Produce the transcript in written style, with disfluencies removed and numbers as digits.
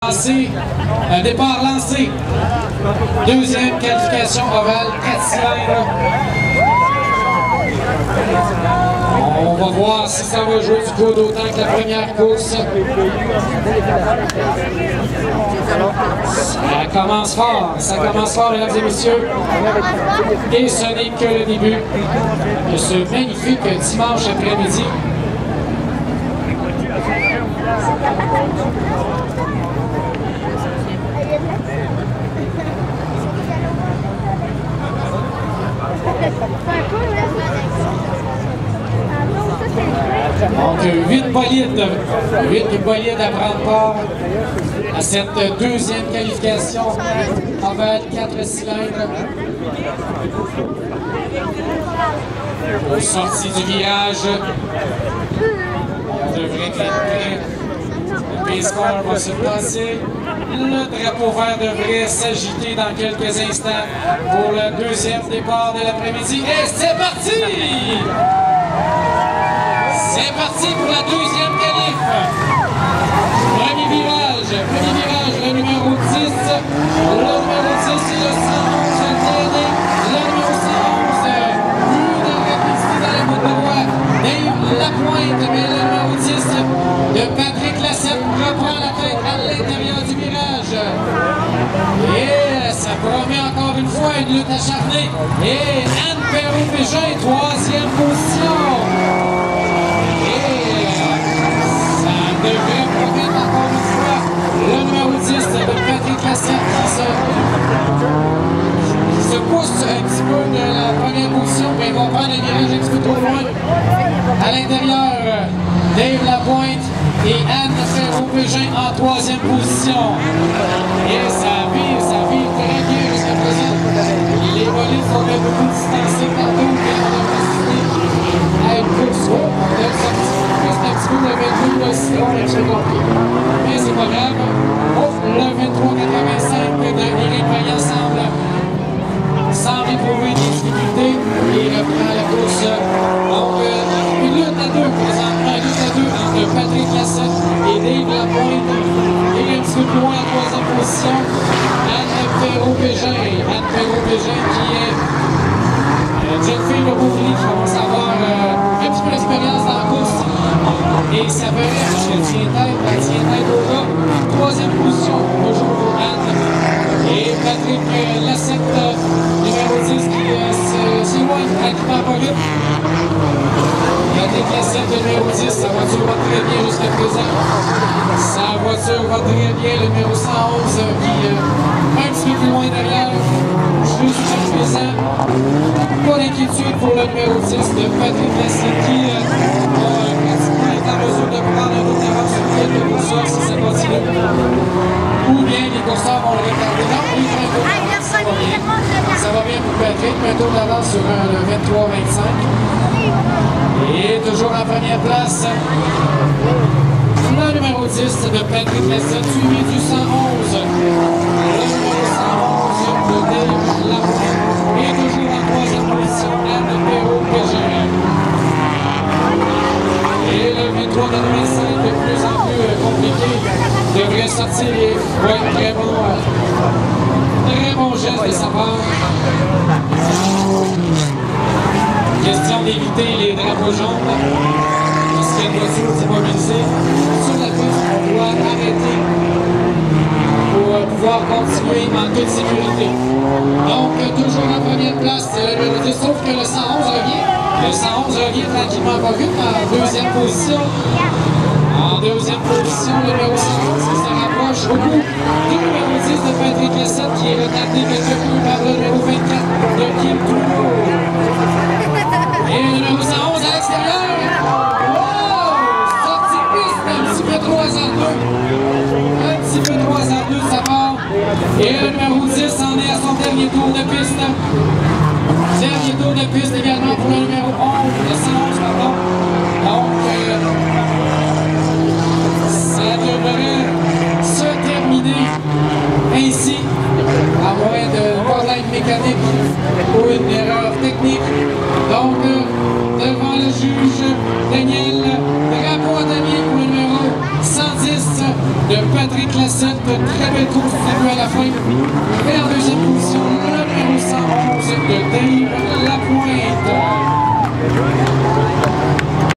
Départ lancé. Deuxième qualification ovale, 4 cylindres. On va voir si ça va jouer du coup d'autant que la première course. Ça commence fort, mesdames et messieurs. Et ce n'est que le début de ce magnifique dimanche après-midi. Donc 8 bolides à prendre part à cette deuxième qualification ovale 4 cylindres. Aux sorties du virage, on devrait être prêt. Le P-Score va se passer. Le drapeau vert devrait s'agiter dans quelques instants pour le deuxième départ de l'après-midi. Et c'est parti! C'est parti pour la deuxième qualif. Premier virage, le numéro 10. Le numéro 10, c'est le 111, le numéro 111. Plus de rapidité dans la bout de droit. Dave Lapointe, mais le numéro 10 de Patrick Lassette reprend la tête à l'intérieur du virage. Et ça promet encore une fois une lutte acharnée. Et Anne Perrault-Bégin, troisième position. Devrait promettre encore une fois le numéro 10 de Patrick Lassette qui se pousse un petit peu de la première position, mais il va prendre un virage un petit peu trop loin. À l'intérieur, Dave Lapointe et Anne Perrault-Bégin en troisième position. Et ça vire très bien jusqu'à présent. Les bolides sont un peu plus distancés partout, mais on a participé à une course. Un petit peu le 22 de Sion, mais c'est pas grave. Oh, le 23,85 de Éric Vaillant semble éprouver des difficultés. Il reprend la course. Donc, une lutte à deux présentement, une lutte à deux entre Patrick Lassette et Dave Lapointe. Et un petit peu plus loin en troisième position, Anne Perrault-Bégin. Anne Perrault-Bégin qui est une jeune fille de Beauvais qui commence à avoir un petit peu d'expérience dans la course. Et ça veut dire qu'elle tient tête au gars. Troisième position, toujours pour Anne. Et Patrick Lassette, numéro 10, qui s'éloigne tranquillement pas vite. Patrick Lassette, numéro 10, sa voiture va très bien jusqu'à présent. Sa voiture va très bien, le numéro 111, qui est un petit peu plus loin derrière. Jusqu'à présent, pas d'inquiétude pour le numéro 10 de Patrick Lassette, qui en mesure de prendre un autre avance sur quelques courseurs si ça continue. Ou bien les courseurs vont le retarder. Non, il prend un tour d'avance, ça va bien. Ça va bien pour Patrick, un tour d'avance sur le 23-25. Et toujours en première place, le numéro 10 de Patrick Lassette, suivi du 111. Le numéro 111 de Dave Lapointe. Et toujours en troisième position, Anne Perrault-Bégin. Et le 23-85, de plus en plus compliqué, devrait sortir les très bon geste de sa part. Question d'éviter les drapeaux jaunes. Parce qu'il y a une voiture immobilisée. Sur la piste, on doit arrêter pour pouvoir continuer en toute sécurité. Donc, toujours en première place, sauf que le 111 revient. Le 111 revient tranquillement pas vite en deuxième position. En deuxième position, le numéro 111 qui se rapproche beaucoup du numéro 10 de Patrick Lassette qui est retardé quelque peu par le numéro 24 de Kim Toulouse. Et le numéro 111 à l'extérieur. Wow! Sortie de piste, un petit peu trop hasardeux. Un petit peu trop hasardeux de sa part. Et le numéro 10 en est à son dernier tour de piste. Dernier tour de piste également pour le numéro 11, le 111, pardon. Donc, ça devrait se terminer ainsi, à moins de problème mécanique ou une erreur technique. Donc, devant le juge Daniel, drapeau à Daniel pour le numéro 110 de Patrick Lassette. très belle course à la fin. Et en deuxième position, le numéro 111 de Dave